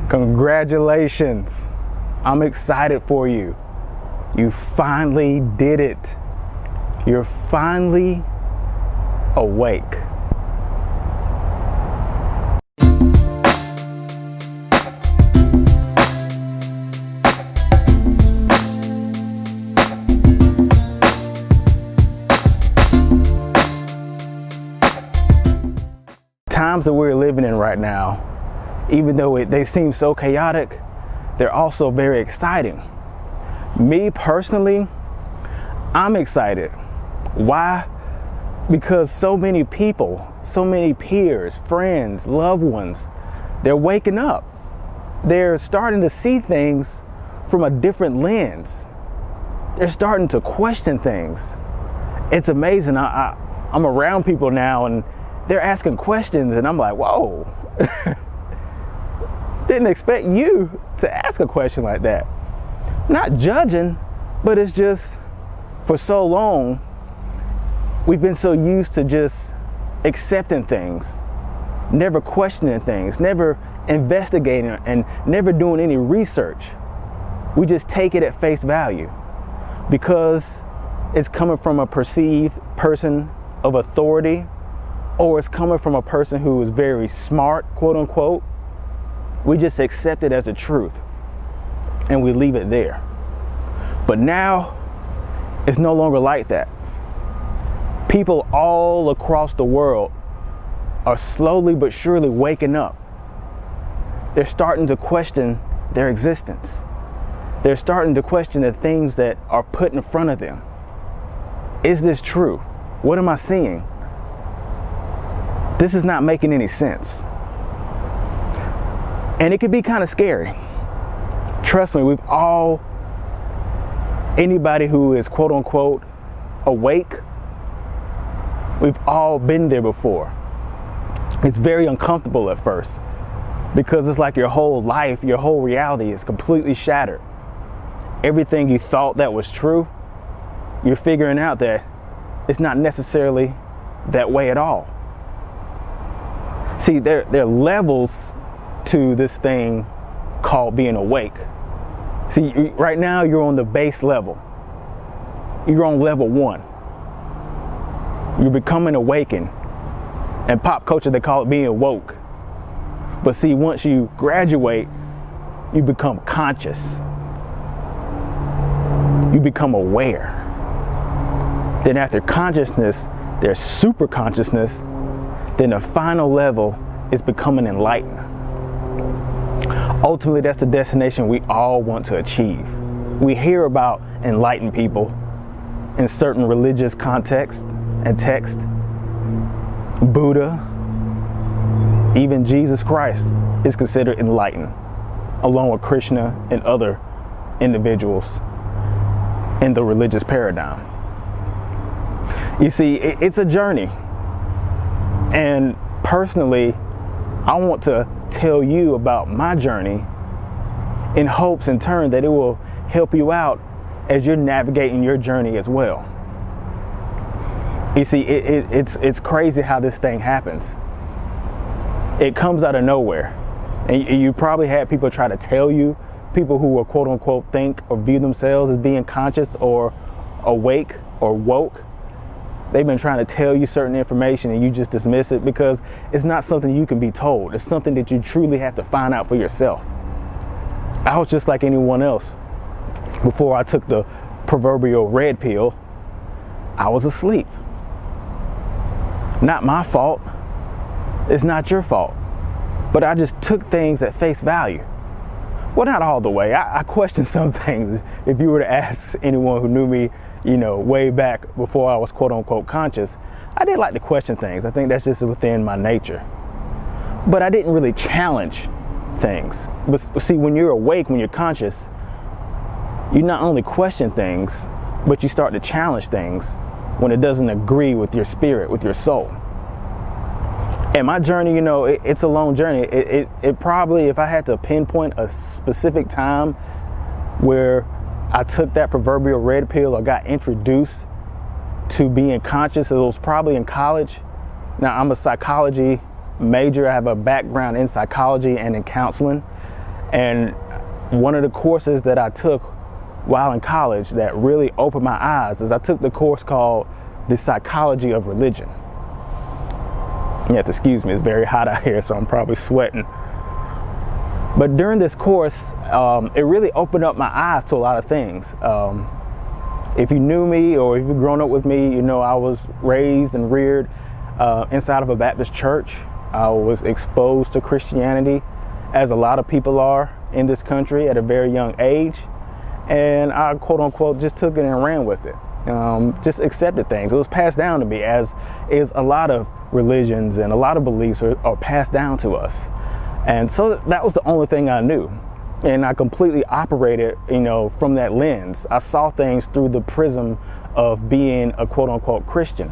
Congratulations. I'm excited for you. You finally did it. You're finally awake. Times that we're living in right now, even though they seem so chaotic, they're also very exciting. Me personally, I'm excited. Why? Because so many people, so many peers, friends, loved ones, they're waking up. They're starting to see things from a different lens. They're starting to question things. It's amazing. I'm around people now and they're asking questions and I'm like, whoa. Didn't expect you to ask a question like that. Not judging, but it's just for so long we've been so used to just accepting things, never questioning things, never investigating, and never doing any research. We just take it at face value because it's coming from a perceived person of authority, or it's coming from a person who is very smart, quote unquote. We just accept it as a truth and we leave it there. But now it's no longer like that. People all across the world are slowly but surely waking up. They're starting to question their existence. They're starting to question the things that are put in front of them. Is this true? What am I seeing? This is not making any sense. And it could be kind of scary. Trust me, anybody who is quote unquote awake, we've all been there before. It's very uncomfortable at first because it's like your whole life, your whole reality is completely shattered. Everything you thought that was true, you're figuring out that it's not necessarily that way at all. See, there are levels to this thing called being awake. See, right now you're on the base level. You're on level 1. You're becoming awakened. In pop culture, they call it being woke. But see, once you graduate, you become conscious. You become aware. Then after consciousness, there's super consciousness. Then the final level is becoming enlightened. Ultimately, that's the destination we all want to achieve. We hear about enlightened people in certain religious contexts and text. Buddha, even Jesus Christ is considered enlightened, along with Krishna and other individuals in the religious paradigm. You see, it's a journey. And personally, I want to tell you about my journey in hopes in turn that it will help you out as you're navigating your journey as well. You see, it's crazy how this thing happens. It comes out of nowhere. And you probably had people try to tell you, people who are quote unquote think or view themselves as being conscious or awake or woke. They've been trying to tell you certain information and you just dismiss it because it's not something you can be told. It's something that you truly have to find out for yourself. I was just like anyone else. Before I took the proverbial red pill, I was asleep. Not my fault. It's not your fault. But I just took things at face value. Well, not all the way. I questioned some things. If you were to ask anyone who knew me, way back before I was quote unquote conscious, I did like to question things. I think that's just within my nature. But I didn't really challenge things. But see, when you're awake, when you're conscious, you not only question things, but you start to challenge things when it doesn't agree with your spirit, with your soul. And my journey, it's a long journey. It probably, if I had to pinpoint a specific time where I took that proverbial red pill or got introduced to being conscious, it was probably in college. Now, I'm a psychology major. I have a background in psychology and in counseling. And one of the courses that I took while in college that really opened my eyes is I took the course called The Psychology of Religion. You have to excuse me, it's very hot out here, so I'm probably sweating. But during this course, it really opened up my eyes to a lot of things. If you knew me or if you've grown up with me, you know I was raised and reared inside of a Baptist church. I was exposed to Christianity, as a lot of people are in this country, at a very young age. And I, quote unquote, just took it and ran with it. Just accepted things. It was passed down to me, as is a lot of religions and a lot of beliefs are passed down to us. And so that was the only thing I knew. And I completely operated, from that lens. I saw things through the prism of being a quote unquote Christian.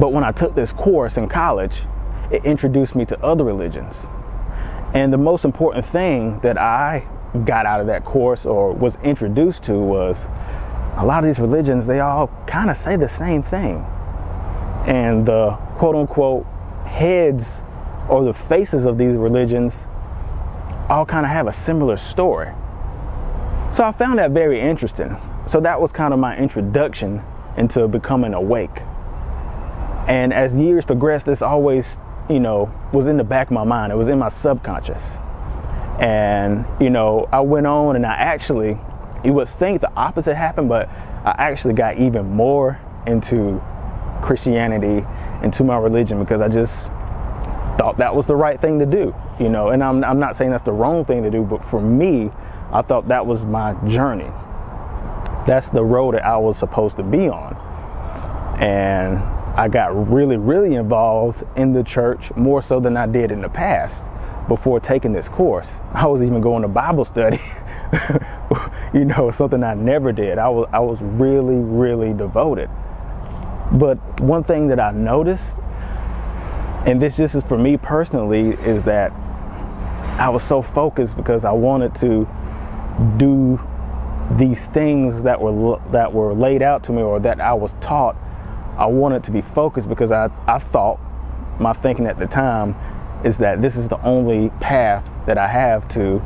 But when I took this course in college, it introduced me to other religions. And the most important thing that I got out of that course, or was introduced to, was a lot of these religions, they all kind of say the same thing. And the quote unquote heads or the faces of these religions all kind of have a similar story. So I found that very interesting. So that was kind of my introduction into becoming awake. And as years progressed, this always, was in the back of my mind. It was in my subconscious. And, I went on and I actually, you would think the opposite happened, but I actually got even more into Christianity, into my religion, because I just thought that was the right thing to do, and I'm not saying that's the wrong thing to do, but for me, I thought that was my journey. That's the road that I was supposed to be on. And I got really, really involved in the church, more so than I did in the past before taking this course. I was even going to Bible study, something I never did. I was really, really devoted. But one thing that I noticed, and this just is for me personally, is that I was so focused because I wanted to do these things that were laid out to me, or that I was taught. I wanted to be focused because I thought, my thinking at the time is that this is the only path that I have to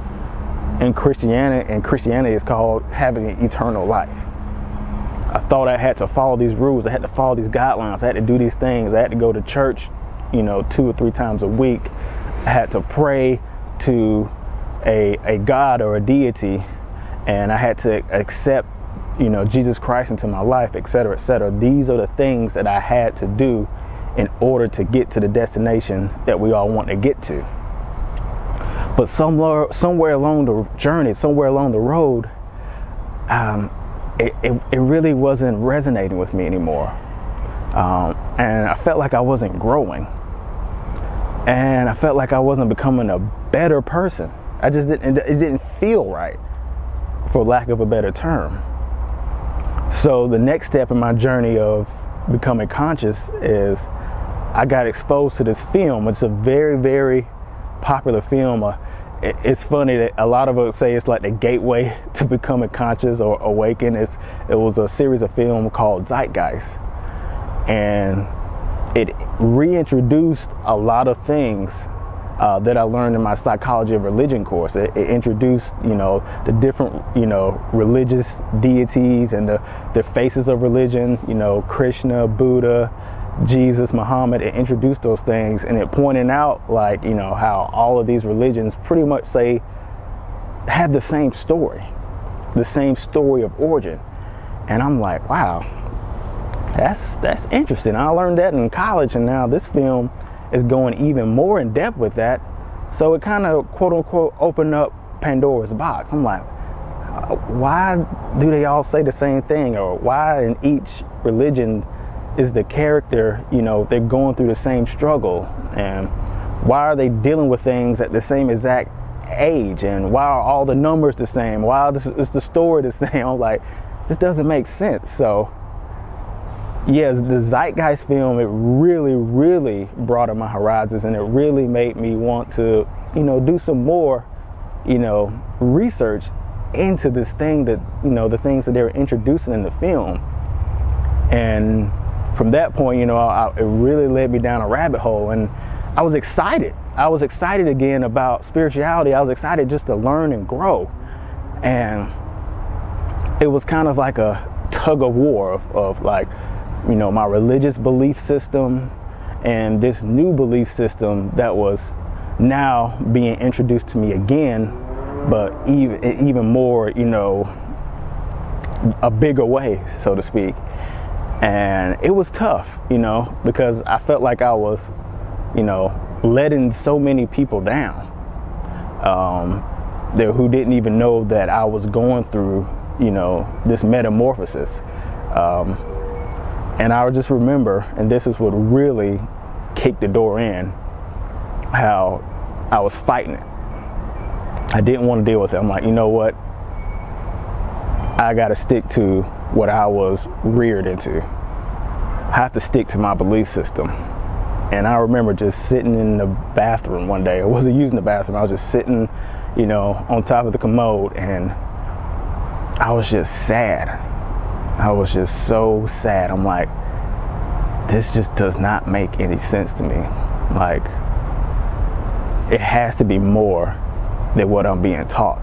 in Christianity, and Christianity is called having an eternal life. I thought I had to follow these rules, I had to follow these guidelines, I had to do these things, I had to go to church 2 or 3 times a week. I had to pray to a God or a deity, and I had to accept Jesus Christ into my life, etc., etc. These are the things that I had to do in order to get to the destination that we all want to get to. But somewhere along the journey, somewhere along the road, it really wasn't resonating with me anymore. And I felt like I wasn't growing. And I felt like I wasn't becoming a better person. It didn't feel right, for lack of a better term. So the next step in my journey of becoming conscious is I got exposed to this film. It's a very, very popular film. It's funny that a lot of us say it's like the gateway to becoming conscious or awaken. It was a series of film called Zeitgeist. And it reintroduced a lot of things that I learned in my Psychology of Religion course. It introduced, the different, religious deities and the faces of religion, Krishna, Buddha, Jesus, Muhammad. It introduced those things, and it pointed out, how all of these religions pretty much have the same story of origin. And I'm like, wow, that's interesting. I learned that in college, and now this film is going even more in depth with that. So it kind of quote unquote opened up Pandora's box. I'm like, why do they all say the same thing? Or why in each religion is the character, they're going through the same struggle? And why are they dealing with things at the same exact age? And why are all the numbers the same? Why is the story the same? I'm like, this doesn't make sense. So yes, the Zeitgeist film, it really, really broadened my horizons, and it really made me want to, do some more, research into this thing that, the things that they were introducing in the film. And from that point, it really led me down a rabbit hole, and I was excited. I was excited again about spirituality. I was excited just to learn and grow. And it was kind of like a tug of war of like, you know, my religious belief system and this new belief system that was now being introduced to me again, but even more, you know, a bigger way, so to speak. And it was tough, you know, because I felt like I was, you know, letting so many people down who didn't even know that I was going through, you know, this metamorphosis. And I just remember, and this is what really kicked the door in, how I was fighting it. I didn't want to deal with it. I'm like, you know what? I got to stick to what I was reared into. I have to stick to my belief system. And I remember just sitting in the bathroom one day. I wasn't using the bathroom. I was just sitting, you know, on top of the commode, and I was just sad. I was just so sad. I'm like, this just does not make any sense to me. Like, it has to be more than what I'm being taught.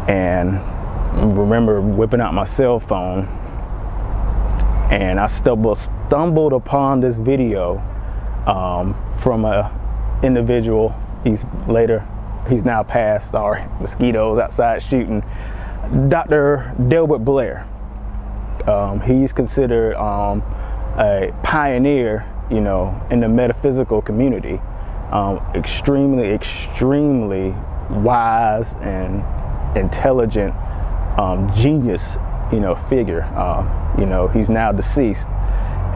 And I remember whipping out my cell phone, and I stumbled upon this video from a individual. He's now passed. Sorry, mosquitoes outside shooting. Dr. Delbert Blair. He's considered a pioneer, you know, in the metaphysical community. Extremely wise and intelligent, genius, you know, figure. You know, he's now deceased,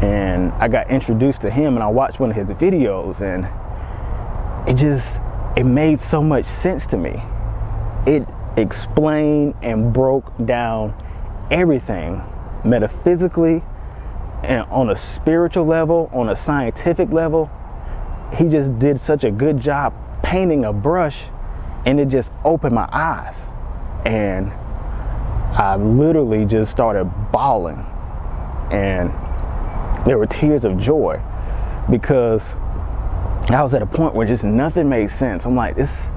and I got introduced to him, and I watched one of his videos, and it made so much sense to me. It explained and broke down everything metaphysically and on a spiritual level, on a scientific level. He just did such a good job painting a brush, and it just opened my eyes. And I literally just started bawling, and there were tears of joy, because I was at a point where just nothing made sense. I'm like, this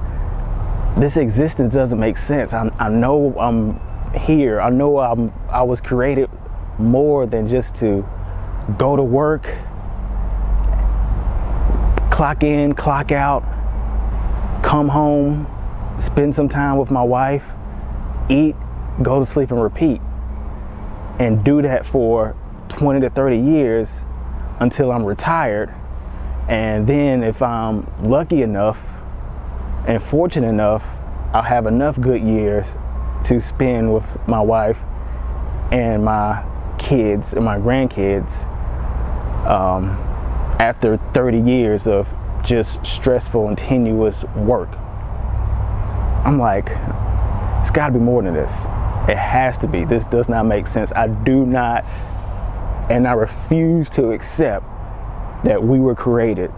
existence doesn't make sense. I know I'm here. I know I was created more than just to go to work, clock in, clock out, come home, spend some time with my wife, eat, go to sleep, and repeat, and do that for 20 to 30 years until I'm retired. And then if I'm lucky enough and fortunate enough, I'll have enough good years to spend with my wife and my kids and my grandkids after 30 years of just stressful and tenuous work. I'm like, it's got to be more than this. It has to be. This does not make sense. I do not, and I refuse to accept that we were created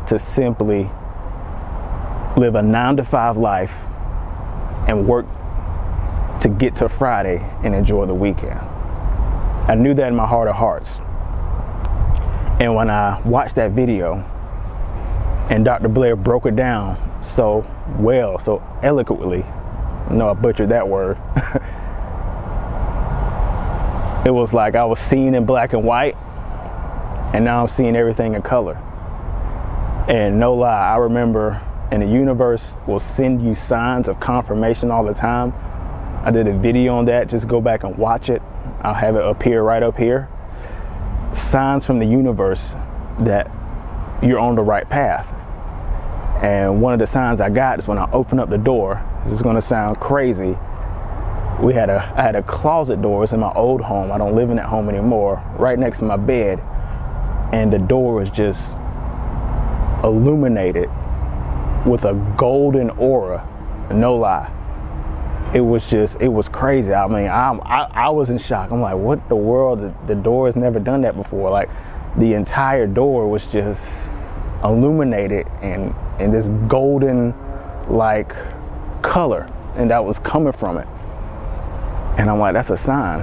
to simply live a 9-to-5 life and work to get to Friday and enjoy the weekend. I knew that in my heart of hearts. And when I watched that video and Dr. Blair broke it down so well, so eloquently, I know I butchered that word. It was like I was seeing in black and white, and now I'm seeing everything in color. And no lie, I remember, and the universe will send you signs of confirmation all the time. I did a video on that. Just go back and watch it. I'll have it appear right up here. Signs from the universe that you're on the right path. And one of the signs I got is when I open up the door. This is going to sound crazy. I had a closet door. It's in my old home. I don't live in that home anymore. Right next to my bed, and the door was just illuminated with a golden aura. No lie. It was crazy. I mean, I was in shock. I'm like, what the world? The door has never done that before. Like, the entire door was just illuminated in this golden like color, and that was coming from it. And I'm like, that's a sign.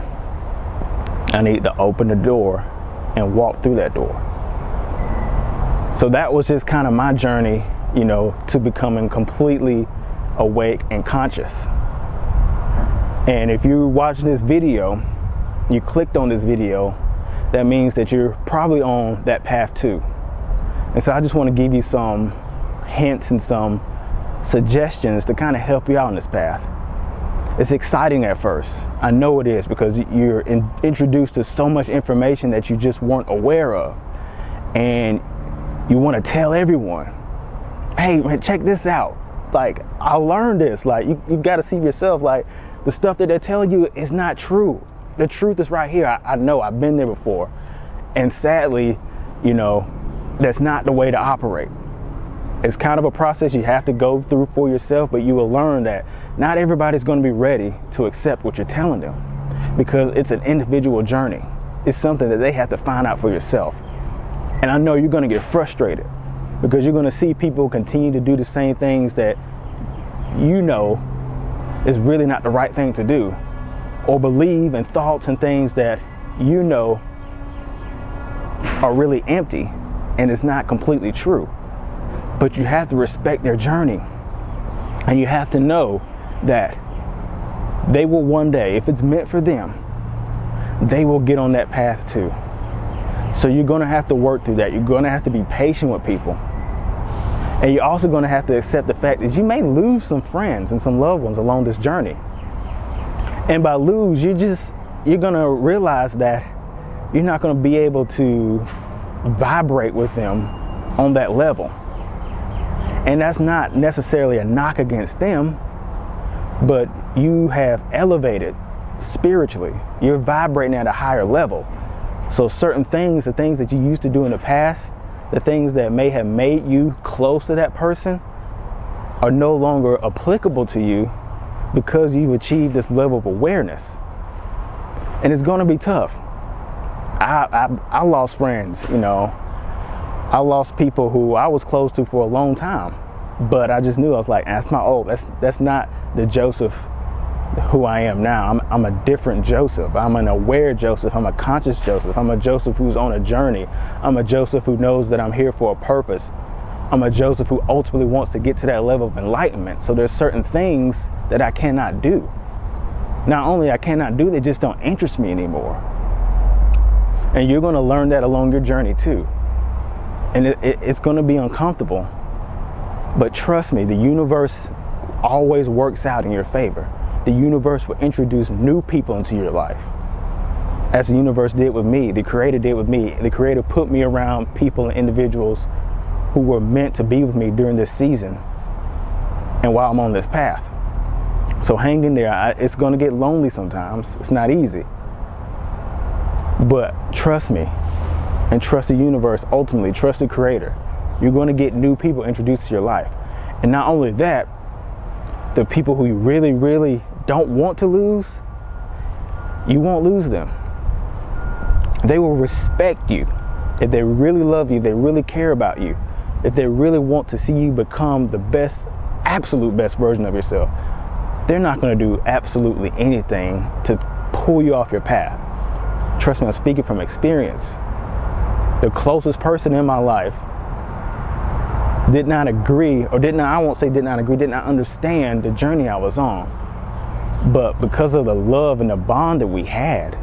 I need to open the door and walk through that door. So that was just kind of my journey to becoming completely awake and conscious. And if you're watching this video, you clicked on this video, that means that you're probably on that path too. And so I just want to give you some hints and some suggestions to kind of help you out on this path. It's exciting at first. I know it is, because you're introduced to so much information that you just weren't aware of. And you want to tell everyone, hey man, check this out. Like, I learned this. Like, you got to see yourself, like, the stuff that they're telling you is not true. The truth is right here. I know, I've been there before. And sadly, that's not the way to operate. It's kind of a process you have to go through for yourself, but you will learn that not everybody's going to be ready to accept what you're telling them, because it's an individual journey. It's something that they have to find out for yourself. And I know you're going to get frustrated, because you're going to see people continue to do the same things that is really not the right thing to do, or believe in thoughts and things that are really empty and it's not completely true. But you have to respect their journey, and you have to know that they will one day, if it's meant for them, they will get on that path too. So you're going to have to work through that. You're going to have to be patient with people. And you're also going to have to accept the fact that you may lose some friends and some loved ones along this journey. And by lose, you're going to realize that you're not going to be able to vibrate with them on that level. And that's not necessarily a knock against them, but you have elevated spiritually. You're vibrating at a higher level. So certain things, the things that you used to do in the past, the things that may have made you close to that person, are no longer applicable to you, because you've achieved this level of awareness. And it's going to be tough. I lost friends, I lost people who I was close to for a long time, but I just knew, I was like, that's not the Joseph who I am now. I'm a different Joseph. I'm an aware Joseph. I'm a conscious Joseph. I'm a Joseph who's on a journey. I'm a Joseph who knows that I'm here for a purpose. I'm a Joseph who ultimately wants to get to that level of enlightenment. So there's certain things that I cannot do. Not only I cannot do, they just don't interest me anymore. And you're going to learn that along your journey too. And it's going to be uncomfortable. But trust me, the universe always works out in your favor. The universe will introduce new people into your life. As the universe did with me, the Creator did with me. The Creator put me around people and individuals who were meant to be with me during this season and while I'm on this path. So hang in there. It's going to get lonely sometimes. It's not easy. But trust me, and trust the universe, ultimately trust the Creator. You're going to get new people introduced to your life. And not only that, the people who you really, really don't want to lose, you won't lose them. They will respect you. If they really love you, they really care about you, if they really want to see you become the best, absolute best version of yourself, they're not going to do absolutely anything to pull you off your path. Trust me, I'm speaking from experience. The closest person in my life did not agree, or did not understand the journey I was on. But because of the love and the bond that we had,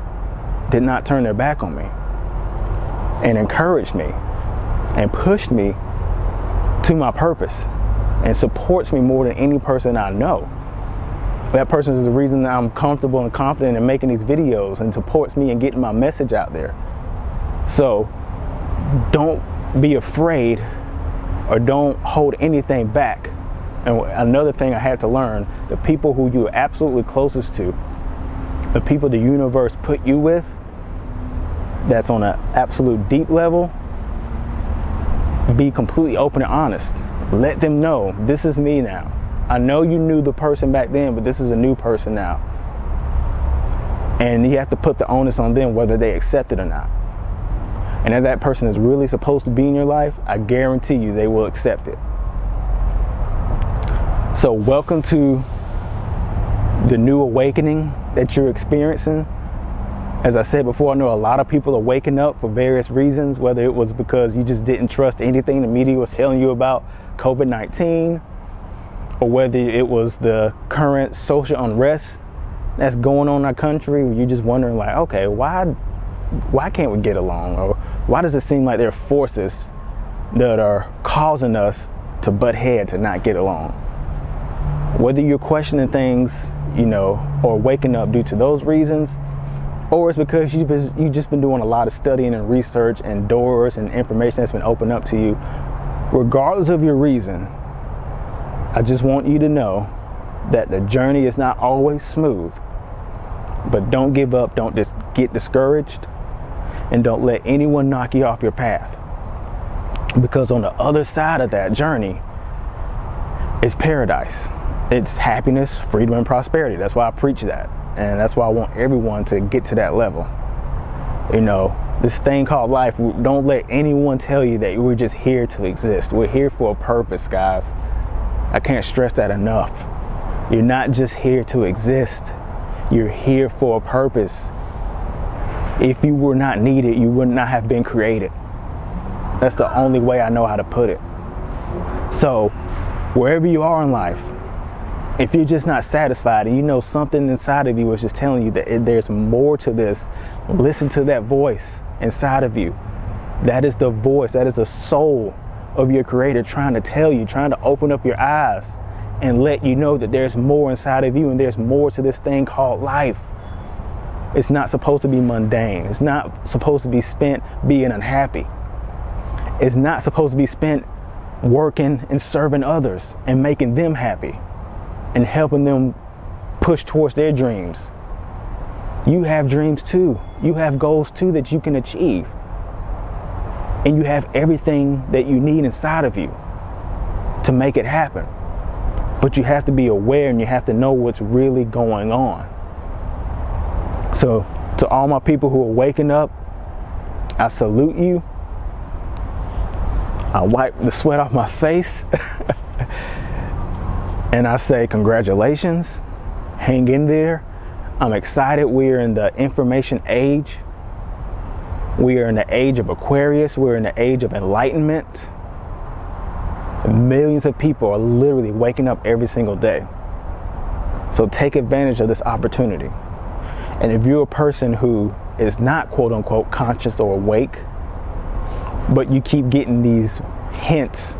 did not turn their back on me and encouraged me and pushed me to my purpose and supports me more than any person I know. That person is the reason that I'm comfortable and confident in making these videos, and supports me in getting my message out there. So don't be afraid, or don't hold anything back. And another thing I had to learn, the people who you're absolutely closest to, the people the universe put you with, that's on an absolute deep level, be completely open and honest. Let them know, this is me now. I know you knew the person back then, but this is a new person now. And you have to put the onus on them whether they accept it or not. And if that person is really supposed to be in your life, I guarantee you they will accept it. So welcome to the new awakening that you're experiencing. As I said before, I know a lot of people are waking up for various reasons, whether it was because you just didn't trust anything the media was telling you about COVID-19, or whether it was the current social unrest that's going on in our country, you're just wondering like, okay, why can't we get along? Or why does it seem like there are forces that are causing us to butt head, to not get along? Whether you're questioning things, or waking up due to those reasons, or it's because you've just been doing a lot of studying and research, and doors and information that's been opened up to you, regardless of your reason, I just want you to know that the journey is not always smooth. But don't give up, don't just get discouraged, and don't let anyone knock you off your path. Because on the other side of that journey is paradise. It's happiness, freedom, and prosperity. That's why I preach that. And that's why I want everyone to get to that level. This thing called life, don't let anyone tell you that we're just here to exist. We're here for a purpose, guys. I can't stress that enough. You're not just here to exist. You're here for a purpose. If you were not needed, you would not have been created. That's the only way I know how to put it. So, wherever you are in life, if you're just not satisfied and something inside of you is just telling you that there's more to this, listen to that voice inside of you. That is the voice, that is the soul of your Creator trying to tell you, trying to open up your eyes and let you know that there's more inside of you and there's more to this thing called life. It's not supposed to be mundane. It's not supposed to be spent being unhappy. It's not supposed to be spent working and serving others and making them happy and helping them push towards their dreams. You have dreams too. You have goals too that you can achieve. And you have everything that you need inside of you to make it happen. But you have to be aware and you have to know what's really going on. So to all my people who are waking up, I salute you. I wipe the sweat off my face. And I say congratulations. Hang in there. I'm excited. We're in the information age. We are in the age of Aquarius. We're in the age of enlightenment. Millions of people are literally waking up every single day. So take advantage of this opportunity. And if you're a person who is not quote unquote conscious or awake, but you keep getting these hints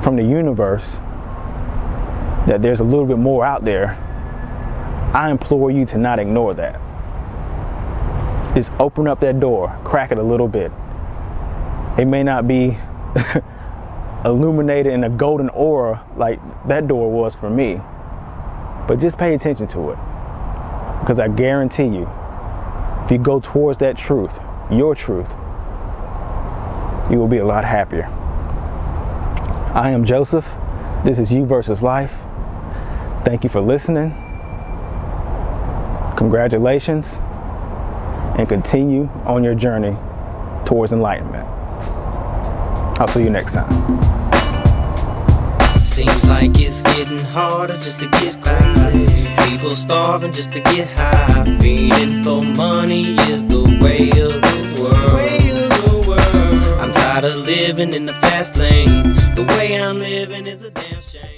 from the universe that there's a little bit more out there, I implore you to not ignore that. Just open up that door, crack it a little bit. It may not be illuminated in a golden aura like that door was for me, but just pay attention to it. Because I guarantee you, if you go towards that truth, your truth, you will be a lot happier. I am Joseph. This is You versus Life. Thank you for listening. Congratulations. And continue on your journey towards enlightenment. I'll see you next time. Seems like it's getting harder just to get crazy. People starving just to get high. Feeding for money is the way of the world. I'm tired of living in the fast lane. The way I'm living is a damn shame.